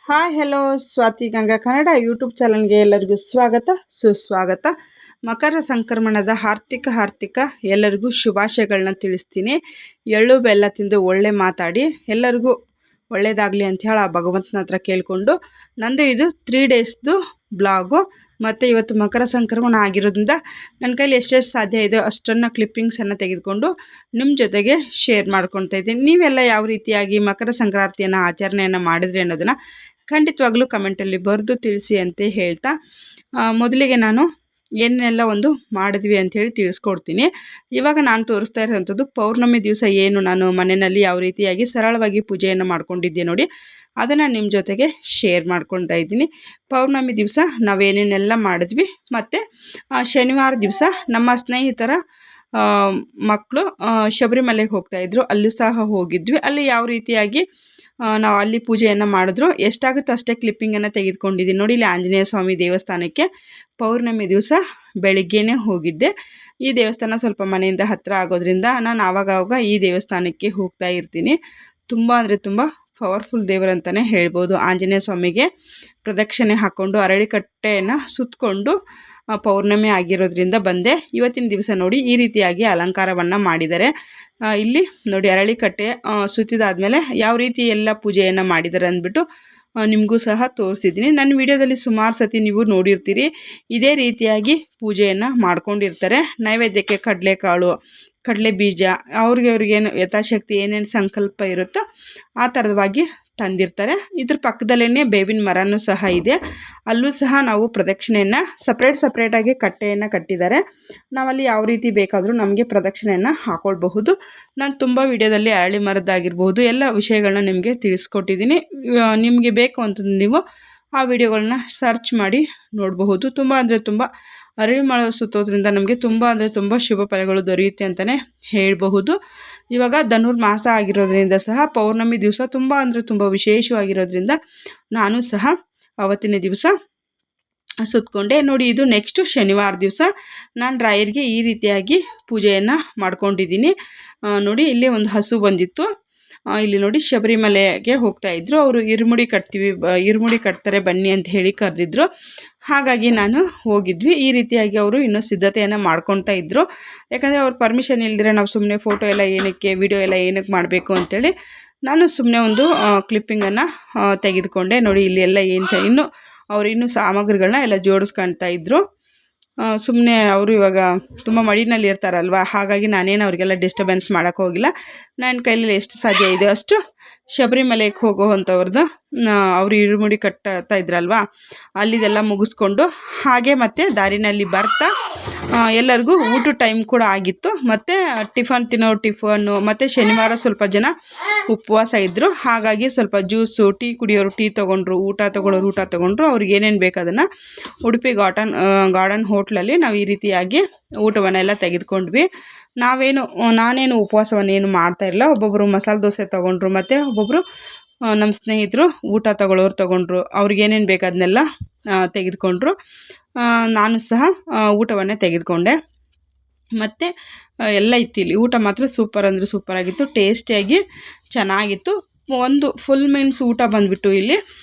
Hi hello Swathi Ganga Kannada YouTube ಚಾನಲ್ಗೆ ಎಲ್ಲರಿಗೂ ಸ್ವಾಗತ ಸುಸ್ವಾಗತ. ಮಕರ ಸಂಕ್ರಮಣದ ಹಾರ್ದಿಕ ಎಲ್ಲರಿಗೂ ಶುಭಾಶಯಗಳನ್ನ ತಿಳಿಸ್ತೀನಿ. ಎಳ್ಳು ಬೆಲ್ಲ ತಿಂದು ಒಳ್ಳೆ ಮಾತಾಡಿ ಎಲ್ಲರಿಗೂ ಒಳ್ಳೆಯದಾಗಲಿ ಅಂತ ಹೇಳಿ ಆ ಭಗವಂತನ ಹತ್ರ ಕೇಳಿಕೊಂಡು ನಂದು ಇದು 3 ಡೇಸ್ದು ಬ್ಲಾಗು. ಮತ್ತು ಇವತ್ತು ಮಕರ ಸಂಕ್ರಮಣ ಆಗಿರೋದ್ರಿಂದ ನನ್ನ ಕೈಲಿ ಎಷ್ಟೆಷ್ಟು ಸಾಧ್ಯ ಇದೆ ಅಷ್ಟನ್ನು ಕ್ಲಿಪ್ಪಿಂಗ್ಸನ್ನು ತೆಗೆದುಕೊಂಡು ನಿಮ್ಮ ಜೊತೆಗೆ ಶೇರ್ ಮಾಡ್ಕೊತಾ ಇದ್ದೀನಿ. ನೀವೆಲ್ಲ ಯಾವ ರೀತಿಯಾಗಿ ಮಕರ ಸಂಕ್ರಾಂತಿಯನ್ನು ಆಚರಣೆಯನ್ನು ಮಾಡಿದ್ರಿ ಅನ್ನೋದನ್ನು ಖಂಡಿತವಾಗ್ಲೂ ಕಮೆಂಟಲ್ಲಿ ಬರೆದು ತಿಳಿಸಿ ಅಂತ ಹೇಳ್ತಾ, ಮೊದಲಿಗೆ ನಾನು ಏನೆಲ್ಲ ಒಂದು ಮಾಡಿದ್ವಿ ಅಂಥೇಳಿ ತಿಳಿಸ್ಕೊಡ್ತೀನಿ. ಇವಾಗ ನಾನು ತೋರಿಸ್ತಾ ಇರೋವಂಥದ್ದು ಪೌರ್ಣಮಿ ದಿವಸ ಏನು ನಾನು ಮನೆಯಲ್ಲಿ ಯಾವ ರೀತಿಯಾಗಿ ಸರಳವಾಗಿ ಪೂಜೆಯನ್ನು ಮಾಡ್ಕೊಂಡಿದ್ದೆ ನೋಡಿ, ಅದನ್ನು ನಿಮ್ಮ ಜೊತೆಗೆ ಶೇರ್ ಮಾಡ್ಕೊಳ್ತಾ ಇದ್ದೀನಿ. ಪೌರ್ಣಮಿ ದಿವಸ ನಾವೇನೇನೆಲ್ಲ ಮಾಡಿದ್ವಿ, ಮತ್ತು ಶನಿವಾರ ದಿವಸ ನಮ್ಮ ಸ್ನೇಹಿತರ ಮಕ್ಕಳು ಶಬರಿಮಲೆಗೆ ಹೋಗ್ತಾಯಿದ್ರು, ಅಲ್ಲೂ ಸಹ ಹೋಗಿದ್ವಿ. ಅಲ್ಲಿ ಯಾವ ರೀತಿಯಾಗಿ ನಾವು ಅಲ್ಲಿ ಪೂಜೆಯನ್ನು ಮಾಡಿದ್ರು ಎಷ್ಟಾಗುತ್ತೋ ಅಷ್ಟೇ ಕ್ಲಿಪ್ಪಿಂಗನ್ನು ತೆಗೆದುಕೊಂಡಿದ್ದೀನಿ ನೋಡಿ. ಇಲ್ಲಿ ಆಂಜನೇಯ ಸ್ವಾಮಿ ದೇವಸ್ಥಾನಕ್ಕೆ ಪೌರ್ಣಮಿ ದಿವಸ ಬೆಳಿಗ್ಗೆನೇ ಹೋಗಿದ್ದೆ. ಈ ದೇವಸ್ಥಾನ ಸ್ವಲ್ಪ ಮನೆಯಿಂದ ಹತ್ತಿರ ಆಗೋದ್ರಿಂದ ನಾನು ಆವಾಗವಾಗ ಈ ದೇವಸ್ಥಾನಕ್ಕೆ ಹೋಗ್ತಾ ಇರ್ತೀನಿ. ತುಂಬ ಅಂದರೆ ತುಂಬ ಪವರ್ಫುಲ್ ದೇವರಂತಲೇ ಹೇಳ್ಬೋದು. ಆಂಜನೇಯ ಸ್ವಾಮಿಗೆ ಪ್ರದಕ್ಷಿಣೆ ಹಾಕ್ಕೊಂಡು ಅರಳಿಕಟ್ಟೆಯನ್ನು ಸುತ್ತಕೊಂಡು ಪೌರ್ಣಮಿ ಆಗಿರೋದ್ರಿಂದ ಬಂದೆ. ಇವತ್ತಿನ ದಿವಸ ನೋಡಿ ಈ ರೀತಿಯಾಗಿ ಅಲಂಕಾರವನ್ನು ಮಾಡಿದ್ದಾರೆ. ಇಲ್ಲಿ ನೋಡಿ ಅರಳಿಕಟ್ಟೆ ಸುತ್ತಿದಾದ್ಮೇಲೆ ಯಾವ ರೀತಿ ಎಲ್ಲ ಪೂಜೆಯನ್ನು ಮಾಡಿದ್ದಾರೆ ಅಂದ್ಬಿಟ್ಟು ನಿಮಗೂ ಸಹ ತೋರಿಸಿದ್ದೀನಿ. ನನ್ನ ವಿಡಿಯೋದಲ್ಲಿ ಸುಮಾರು ಸತಿ ನೀವು ನೋಡಿರ್ತೀರಿ. ಇದೇ ರೀತಿಯಾಗಿ ಪೂಜೆಯನ್ನು ಮಾಡ್ಕೊಂಡಿರ್ತಾರೆ. ನೈವೇದ್ಯಕ್ಕೆ ಕಡಲೆಕಾಳು, ಕಡಲೆ ಬೀಜ, ಅವ್ರಿಗೇನು ಯಥಾಶಕ್ತಿ ಏನೇನು ಸಂಕಲ್ಪ ಇರುತ್ತೋ ಆ ಥರವಾಗಿ ತಂದಿರ್ತಾರೆ. ಇದ್ರ ಪಕ್ಕದಲ್ಲೇ ಬೇವಿನ ಮರನೂ ಸಹ ಇದೆ. ಅಲ್ಲೂ ಸಹ ನಾವು ಪ್ರದಕ್ಷಿಣೆಯನ್ನು ಸಪ್ರೇಟಾಗಿ ಕಟ್ಟೆಯನ್ನು ಕಟ್ಟಿದ್ದಾರೆ. ನಾವಲ್ಲಿ ಯಾವ ರೀತಿ ಬೇಕಾದರೂ ನಮಗೆ ಪ್ರದಕ್ಷಿಣೆಯನ್ನು ಹಾಕ್ಕೊಳ್ಬಹುದು. ನಾನು ತುಂಬ ವಿಡಿಯೋದಲ್ಲಿ ಅರಳಿ ಮರದ್ದಾಗಿರ್ಬೋದು ಎಲ್ಲ ವಿಷಯಗಳನ್ನ ನಿಮಗೆ ತಿಳಿಸ್ಕೊಟ್ಟಿದ್ದೀನಿ. ನಿಮಗೆ ಬೇಕು ಅಂತಂದು ನೀವು ಆ ವಿಡಿಯೋಗಳನ್ನ ಸರ್ಚ್ ಮಾಡಿ ನೋಡಬಹುದು. ತುಂಬ ಅಂದರೆ ತುಂಬ ಅರಳಿ ಮರ ಸುತ್ತೋದ್ರಿಂದ ನಮಗೆ ತುಂಬ ಅಂದರೆ ತುಂಬ ಶುಭ ಫಲಗಳು ದೊರೆಯುತ್ತೆ ಅಂತಲೇ ಹೇಳಬಹುದು. ಇವಾಗ ಧನುರ್ಮಾಸ ಆಗಿರೋದ್ರಿಂದ ಸಹ ಪೌರ್ಣಮಿ ದಿವಸ ತುಂಬ ಅಂದರೆ ತುಂಬ ವಿಶೇಷವಾಗಿರೋದ್ರಿಂದ ನಾನು ಸಹ ಅವತ್ತಿನ ದಿವಸ ಸುತ್ತಕೊಂಡೆ ನೋಡಿ. ಇದು ನೆಕ್ಸ್ಟು ಶನಿವಾರ ದಿವಸ ನಾನು ರಾಯರಿಗೆ ಈ ರೀತಿಯಾಗಿ ಪೂಜೆಯನ್ನು ಮಾಡ್ಕೊಂಡಿದ್ದೀನಿ ನೋಡಿ. ಇಲ್ಲಿ ಒಂದು ಹಸು ಬಂದಿತ್ತು. ಇಲ್ಲಿ ನೋಡಿ ಶಬರಿಮಲೆಗೆ ಹೋಗ್ತಾಯಿದ್ರು ಅವರು. ಇರುಮುಡಿ ಕಟ್ತಾರೆ ಬನ್ನಿ ಅಂತ ಹೇಳಿ ಕರೆದಿದ್ರು. ಹಾಗಾಗಿ ನಾನು ಹೋಗಿದ್ವಿ. ಈ ರೀತಿಯಾಗಿ ಅವರು ಇನ್ನೂ ಸಿದ್ಧತೆಯನ್ನು ಮಾಡ್ಕೊತಾ ಇದ್ದರು. ಯಾಕಂದರೆ ಅವ್ರು ಪರ್ಮಿಷನ್ ಇಲ್ದಿರ ನಾವು ಸುಮ್ಮನೆ ಫೋಟೋ ಎಲ್ಲ ಏನಕ್ಕೆ, ವಿಡಿಯೋ ಎಲ್ಲ ಏನಕ್ಕೆ ಮಾಡಬೇಕು ಅಂಥೇಳಿ ನಾನು ಸುಮ್ಮನೆ ಒಂದು ಕ್ಲಿಪ್ಪಿಂಗನ್ನು ತೆಗೆದುಕೊಂಡೆ ನೋಡಿ. ಇಲ್ಲಿ ಎಲ್ಲ ಇನ್ನೂ ಸಾಮಗ್ರಿಗಳನ್ನ ಎಲ್ಲ ಜೋಡಿಸ್ಕೊಳ್ತಾ ಇದ್ದರು. ಸುಮ್ಮನೆ ಅವರು ಇವಾಗ ತುಂಬ ಮಡಿನಲ್ಲಿ ಇರ್ತಾರಲ್ವ, ಹಾಗಾಗಿ ನಾನೇನು ಅವರಿಗೆಲ್ಲ ಡಿಸ್ಟರ್ಬೆನ್ಸ್ ಮಾಡೋಕ್ಕೆ ಹೋಗಿಲ್ಲ. ನನ್ನ ಕೈಯಲ್ಲಿ ಎಷ್ಟು ಸಾಧ್ಯ ಇದೆ ಅಷ್ಟು ಶಬರಿಮಲೆಗೆ ಹೋಗೋವಂಥವ್ರದ್ದು ಅವರು ಇರುಮುಡಿ ಕಟ್ತಾ ಇದ್ರಲ್ವ ಅಲ್ಲಿದೆಲ್ಲ ಮುಗಿಸ್ಕೊಂಡು ಹಾಗೆ ಮತ್ತೆ ದಾರಿನಲ್ಲಿ ಬರ್ತಾ ಎಲ್ಲರಿಗೂ ಊಟ ಟೈಮ್ ಕೂಡ ಆಗಿತ್ತು. ಮತ್ತು ಟಿಫನ್ನು ಮತ್ತು ಶನಿವಾರ ಸ್ವಲ್ಪ ಜನ ಉಪವಾಸ ಇದ್ದರು. ಹಾಗಾಗಿ ಸ್ವಲ್ಪ ಜ್ಯೂಸು, ಟೀ ಕುಡಿಯೋರು ಟೀ ತೊಗೊಂಡ್ರು, ಊಟ ತೊಗೊಂಡ್ರು. ಅವ್ರಿಗೆ ಏನೇನು ಬೇಕು ಅದನ್ನು ಉಡುಪಿ ಗಾರ್ಡನ್ ಹೋಟ್ಲಲ್ಲಿ ನಾವು ಈ ರೀತಿಯಾಗಿ ಊಟವನ್ನೆಲ್ಲ ತೆಗೆದುಕೊಂಡ್ವಿ. ನಾನೇನು ಉಪವಾಸವನ್ನೇನು ಮಾಡ್ತಾಯಿರಲಿಲ್ಲ. ಒಬ್ಬೊಬ್ಬರು ಮಸಾಲೆ ದೋಸೆ ತೊಗೊಂಡ್ರು, ಮತ್ತು ಒಬ್ಬೊಬ್ಬರು ನಮ್ಮ ಸ್ನೇಹಿತರು ಊಟ ತೊಗೊಂಡ್ರು. ಅವ್ರಿಗೇನೇನು ಬೇಕು ಅದನ್ನೆಲ್ಲ ತೆಗೆದುಕೊಂಡ್ರು. ನಾನು ಸಹ ಊಟವನ್ನೇ ತೆಗೆದುಕೊಂಡೆ. ಮತ್ತು ಎಲ್ಲ ಇತ್ತು ಇಲ್ಲಿ. ಊಟ ಮಾತ್ರ ಸೂಪರ್ ಅಂದರೆ ಸೂಪರಾಗಿತ್ತು, ಟೇಸ್ಟಿಯಾಗಿ ಚೆನ್ನಾಗಿತ್ತು. ಒಂದು ಫುಲ್ ಮೀಲ್ಸ್ ಊಟ ಬಂದುಬಿಟ್ಟು ಇಲ್ಲಿ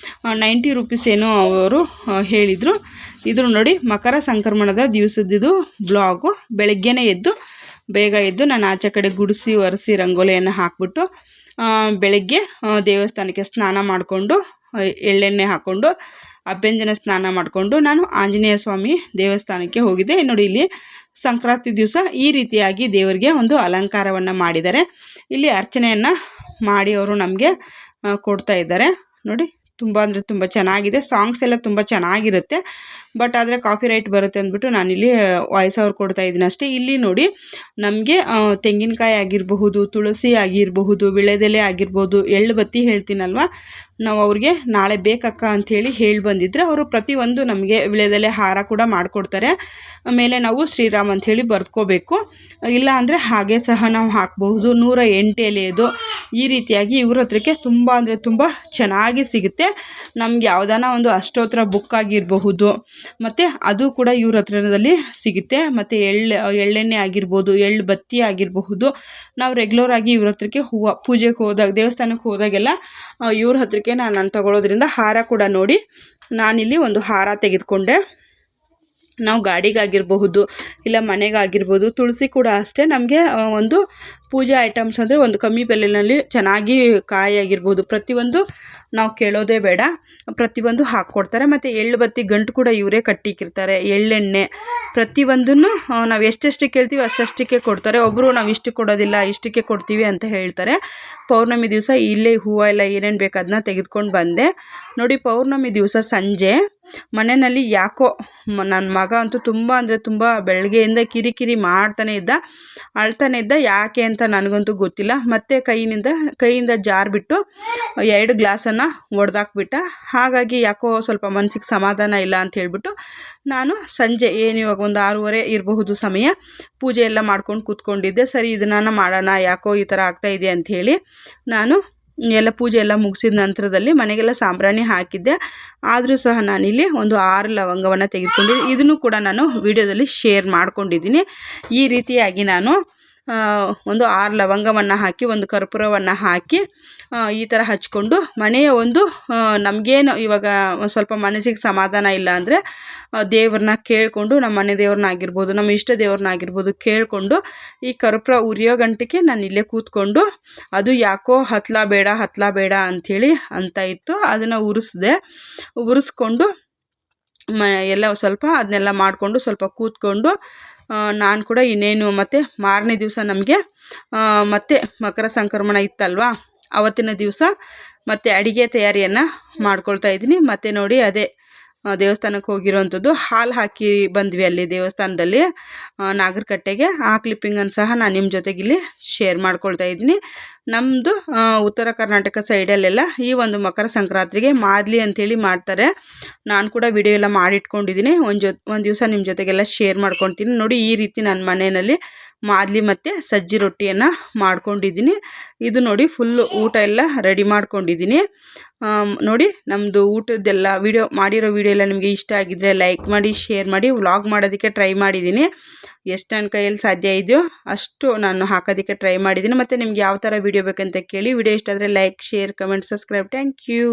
90 ರೂಪೀಸ್ ಏನೋ ಅವರು ಹೇಳಿದರು. ಇದು ನೋಡಿ ಮಕರ ಸಂಕ್ರಮಣದ ದಿವಸದ್ದು ಬ್ಲಾಗು. ಬೆಳಗ್ಗೆನೇ ಬೇಗ ಎದ್ದು ನಾನು ಆಚೆ ಕಡೆ ಗುಡಿಸಿ ಒರೆಸಿ ರಂಗೋಲಿಯನ್ನು ಹಾಕ್ಬಿಟ್ಟು ಬೆಳಗ್ಗೆ ದೇವಸ್ಥಾನಕ್ಕೆ ಸ್ನಾನ ಮಾಡಿಕೊಂಡು ಎಳ್ಳೆಣ್ಣೆ ಹಾಕ್ಕೊಂಡು ಅಭ್ಯಂಜನ ಸ್ನಾನ ಮಾಡಿಕೊಂಡು ನಾನು ಆಂಜನೇಯ ಸ್ವಾಮಿ ದೇವಸ್ಥಾನಕ್ಕೆ ಹೋಗಿದ್ದೆ. ನೋಡಿ ಇಲ್ಲಿ ಸಂಕ್ರಾಂತಿ ದಿವಸ ಈ ರೀತಿಯಾಗಿ ದೇವರಿಗೆ ಒಂದು ಅಲಂಕಾರವನ್ನು ಮಾಡಿದ್ದಾರೆ. ಇಲ್ಲಿ ಅರ್ಚನೆಯನ್ನು ಮಾಡಿ ಅವರು ನಮಗೆ ಕೊಡ್ತಾ ಇದ್ದಾರೆ ನೋಡಿ. ತುಂಬ ಅಂದರೆ ತುಂಬ ಚೆನ್ನಾಗಿದೆ. ಸಾಂಗ್ಸ್ ಎಲ್ಲ ತುಂಬ ಚೆನ್ನಾಗಿರುತ್ತೆ. ಬಟ್ ಆದರೆ ಕಾಪಿರೈಟ್ ಬರುತ್ತೆ ಅಂದ್ಬಿಟ್ಟು ನಾನಿಲ್ಲಿ ವಾಯ್ಸ್ ಓವರ್ ಕೊಡ್ತಾ ಇದ್ದೀನಿ ಅಷ್ಟೇ. ಇಲ್ಲಿ ನೋಡಿ ನಮಗೆ ತೆಂಗಿನಕಾಯಿ ಆಗಿರಬಹುದು, ತುಳಸಿ ಆಗಿರಬಹುದು, ವಿಳೆದೆಲೆ ಆಗಿರ್ಬೋದು, ಎಳ್ಳು ಬತ್ತಿ ಹೇಳ್ತೀನಲ್ವ, ನಾವು ಅವ್ರಿಗೆ ನಾಳೆ ಬೇಕಕ್ಕ ಅಂಥೇಳಿ ಹೇಳಿ ಬಂದಿದ್ದರೆ ಅವರು ಪ್ರತಿಯೊಂದು ನಮಗೆ ವಿಳೆದೆಲೆ ಹಾರ ಕೂಡ ಮಾಡಿಕೊಡ್ತಾರೆ. ಆಮೇಲೆ ನಾವು ಶ್ರೀರಾಮ್ ಅಂಥೇಳಿ ಬರ್ಕೋಬೇಕು. ಇಲ್ಲ ಅಂದರೆ ಹಾಗೆ ಸಹ ನಾವು ಹಾಕಬಹುದು. 108 ಎಲೆಯದು ಈ ರೀತಿಯಾಗಿ ಇವ್ರ ಹತ್ರಕ್ಕೆ ತುಂಬ ಅಂದರೆ ತುಂಬ ಚೆನ್ನಾಗಿ ಸಿಗುತ್ತೆ. ನಮ್ಗೆ ಯಾವುದಾನ ಒಂದು ಅಷ್ಟೋತ್ತರ ಬುಕ್ ಆಗಿರಬಹುದು, ಮತ್ತು ಅದು ಕೂಡ ಇವ್ರ ಹತ್ರದಲ್ಲಿ ಸಿಗುತ್ತೆ. ಮತ್ತು ಎಳ್ಳೆಣ್ಣೆ ಆಗಿರ್ಬೋದು, ಎಳ್ಳು ಬತ್ತಿ ಆಗಿರಬಹುದು. ನಾವು ರೆಗ್ಯುಲರಾಗಿ ಇವ್ರ ಹತ್ರಕ್ಕೆ ಪೂಜೆಗೆ ಹೋದಾಗ, ದೇವಸ್ಥಾನಕ್ಕೆ ಹೋದಾಗೆಲ್ಲ ಇವ್ರ ಹತ್ರಕ್ಕೆ ಗಂಟೆಗೆ ನಾನು ತಗೊಳ್ಳೋದ್ರಿಂದ ಹಾರ ಕೂಡ ನೋಡಿ ನಾನಿಲ್ಲಿ ಒಂದು ಹಾರ ತೆಗೆದುಕೊಂಡೆ. ನಾವು ಗಾಡಿಗಾಗಿರಬಹುದು ಇಲ್ಲ ಮನೆಗಾಗಿರ್ಬೋದು, ತುಳಸಿ ಕೂಡ ಅಷ್ಟೇ ನಮಗೆ ಒಂದು ಪೂಜೆ ಐಟಮ್ಸ್ ಅಂದರೆ ಒಂದು ಕಮ್ಮಿ ಬೆಲೆಯಲ್ಲಿ ಚೆನ್ನಾಗಿ ಕಾಯಿ ಆಗಿರ್ಬೋದು ಪ್ರತಿಯೊಂದು ನಾವು ಕೇಳೋದೇ ಬೇಡ, ಪ್ರತಿಯೊಂದು ಹಾಕ್ಕೊಡ್ತಾರೆ. ಮತ್ತು ಎಳ್ಳು ಬತ್ತಿ ಗಂಟು ಕೂಡ ಇವರೇ ಕಟ್ಟಿಕ್ಕಿರ್ತಾರೆ. ಎಳ್ಳೆಣ್ಣೆ ಪ್ರತಿಯೊಂದನ್ನು ನಾವು ಎಷ್ಟೆಷ್ಟು ಕೇಳ್ತೀವಿ ಅಷ್ಟಷ್ಟಕ್ಕೆ ಕೊಡ್ತಾರೆ. ಒಬ್ಬರು ನಾವು ಇಷ್ಟು ಕೊಡೋದಿಲ್ಲ ಇಷ್ಟಕ್ಕೆ ಕೊಡ್ತೀವಿ ಅಂತ ಹೇಳ್ತಾರೆ. ಪೌರ್ಣಮಿ ದಿವಸ ಇಲ್ಲೇ ಹೂವು ಎಲ್ಲ ಏನೇನು ಬೇಕು ಅದನ್ನ ತೆಗೆದುಕೊಂಡು ಬಂದೆ. ನೋಡಿ, ಪೌರ್ಣಮಿ ದಿವಸ ಸಂಜೆ ಮನೆಯಲ್ಲಿ ಯಾಕೋ ನನ್ನ ಮಗ ಅಂತೂ ತುಂಬ ಅಂದರೆ ತುಂಬ ಬೆಳಗ್ಗೆಯಿಂದ ಕಿರಿಕಿರಿ ಮಾಡ್ತಾನೆ ಇದ್ದ, ಅಳ್ತಾನೆ ಇದ್ದ. ಯಾಕೆ ಅಂತ ನನಗಂತೂ ಗೊತ್ತಿಲ್ಲ. ಮತ್ತೆ ಕೈಯಿಂದ ಜಾರ್ಬಿಟ್ಟು 2 ಗ್ಲಾಸನ್ನು ಒಡೆದಾಕ್ಬಿಟ್ಟ. ಹಾಗಾಗಿ ಯಾಕೋ ಸ್ವಲ್ಪ ಮನಸ್ಸಿಗೆ ಸಮಾಧಾನ ಇಲ್ಲ ಅಂತ ಹೇಳ್ಬಿಟ್ಟು ನಾನು ಸಂಜೆ ಇವಾಗ ಒಂದು 6:30 ಇರಬಹುದು ಸಮಯ, ಪೂಜೆ ಎಲ್ಲ ಮಾಡ್ಕೊಂಡು ಕೂತ್ಕೊಂಡಿದ್ದೆ. ಸರಿ ಇದನ್ನು ಮಾಡೋಣ, ಯಾಕೋ ಈ ಥರ ಆಗ್ತಾಯಿದೆ ಅಂಥೇಳಿ ನಾನು ಎಲ್ಲ ಪೂಜೆ ಎಲ್ಲ ಮುಗಿಸಿದ ನಂತರದಲ್ಲಿ ಮನೆಗೆಲ್ಲ ಸಾಂಬ್ರಾಣಿ ಹಾಕಿದ್ದೆ. ಆದರೂ ಸಹ ನಾನಿಲ್ಲಿ ಒಂದು 6 ಲವಂಗವನ್ನು ತೆಗೆದುಕೊಂಡಿದ್ದೆ. ಇದನ್ನು ಕೂಡ ನಾನು ವಿಡಿಯೋದಲ್ಲಿ ಶೇರ್ ಮಾಡ್ಕೊಂಡಿದ್ದೀನಿ. ಈ ರೀತಿಯಾಗಿ ನಾನು ಒಂದು 6 ಲವಂಗವನ್ನು ಹಾಕಿ ಒಂದು ಕರ್ಪೂರವನ್ನು ಹಾಕಿ ಈ ಥರ ಹಚ್ಕೊಂಡು ಮನೆಯ ಒಂದು ನಮಗೇನು ಇವಾಗ ಸ್ವಲ್ಪ ಮನಸ್ಸಿಗೆ ಸಮಾಧಾನ ಇಲ್ಲ ಅಂದರೆ ದೇವ್ರನ್ನ ಕೇಳಿಕೊಂಡು, ನಮ್ಮ ಮನೆ ದೇವ್ರನ್ನಾಗಿರ್ಬೋದು ನಮ್ಮ ಇಷ್ಟ ದೇವ್ರನ್ನಾಗಿರ್ಬೋದು ಕೇಳಿಕೊಂಡು ಈ ಕರ್ಪೂರ ಉರಿಯೋ ಗಂಟೆಗೆ ನಾನು ಇಲ್ಲೇ ಕೂತ್ಕೊಂಡು, ಅದು ಯಾಕೋ ಹತ್ತಲ ಬೇಡ ಅಂಥೇಳಿ ಅಂತ ಇತ್ತು. ಅದನ್ನು ಉರಿಸ್ಕೊಂಡು ಎಲ್ಲ ಸ್ವಲ್ಪ ಅದನ್ನೆಲ್ಲ ಮಾಡಿಕೊಂಡು ಸ್ವಲ್ಪ ಕೂತ್ಕೊಂಡು ನಾನು ಕೂಡ ಇನ್ನೇನು ಮತ್ತು ಮಾರನೇ ದಿವಸ ನಮಗೆ ಮತ್ತೆ ಮಕರ ಸಂಕ್ರಮಣ ಇತ್ತಲ್ವ, ಆವತ್ತಿನ ದಿವಸ ಮತ್ತು ಅಡುಗೆ ತಯಾರಿಯನ್ನು ಮಾಡ್ಕೊಳ್ತಾ ಇದ್ದೀನಿ. ಮತ್ತು ನೋಡಿ ಅದೇ ದೇವಸ್ಥಾನಕ್ಕೆ ಹೋಗಿರೋವಂಥದ್ದು ಹಾಲು ಹಾಕಿ ಬಂದ್ವಿ ಅಲ್ಲಿ ದೇವಸ್ಥಾನದಲ್ಲಿ ನಾಗರಕಟ್ಟೆಗೆ. ಆ ಕ್ಲಿಪ್ಪಿಂಗನ್ನು ಸಹ ನಾನು ನಿಮ್ಮ ಜೊತೆಗೆ ಇಲ್ಲಿ ಶೇರ್ ಮಾಡ್ಕೊಳ್ತಾ ಇದ್ದೀನಿ. ನಮ್ಮದು ಉತ್ತರ ಕರ್ನಾಟಕ ಸೈಡಲ್ಲೆಲ್ಲ ಈ ಒಂದು ಮಕರ ಸಂಕ್ರಾಂತಿಗೆ ಮಾದಲಿ ಅಂಥೇಳಿ ಮಾಡ್ತಾರೆ. ನಾನು ಕೂಡ ವಿಡಿಯೋ ಎಲ್ಲ ಮಾಡಿಟ್ಕೊಂಡಿದ್ದೀನಿ. ಒಂದು ದಿವಸ ನಿಮ್ಮ ಜೊತೆಗೆಲ್ಲ ಶೇರ್ ಮಾಡ್ಕೊಳ್ತೀನಿ. ನೋಡಿ, ಈ ರೀತಿ ನನ್ನ ಮನೆಯಲ್ಲಿ ಮಾದಲಿ ಮತ್ತು ಸಜ್ಜಿ ರೊಟ್ಟಿಯನ್ನು ಮಾಡ್ಕೊಂಡಿದ್ದೀನಿ. ಇದು ನೋಡಿ ಫುಲ್ಲು ಊಟ ಎಲ್ಲ ರೆಡಿ ಮಾಡ್ಕೊಂಡಿದ್ದೀನಿ. ನೋಡಿ, ನಮ್ಮದು ಊಟದ್ದೆಲ್ಲ ಮಾಡಿರೋ ವಿಡಿಯೋ ಎಲ್ಲ ನಿಮಗೆ ಇಷ್ಟ ಆಗಿದ್ದರೆ ಲೈಕ್ ಮಾಡಿ, ಶೇರ್ ಮಾಡಿ. ವ್ಲಾಗ್ ಮಾಡೋದಕ್ಕೆ ಟ್ರೈ ಮಾಡಿದ್ದೀನಿ. ಎಷ್ಟು ನನ್ನ ಕೈಯಲ್ಲಿ ಸಾಧ್ಯ ಇದೆಯೋ ಅಷ್ಟು ನಾನು ಹಾಕೋದಕ್ಕೆ ಟ್ರೈ ಮಾಡಿದ್ದೀನಿ. ಮತ್ತು ನಿಮ್ಗೆ ಯಾವ ಥರ ವಿಡಿಯೋ ಬೇಕಂತ ಕೇಳಿ. ವಿಡಿಯೋ ಇಷ್ಟ ಆದರೆ like, share, comment, subscribe. Thank you.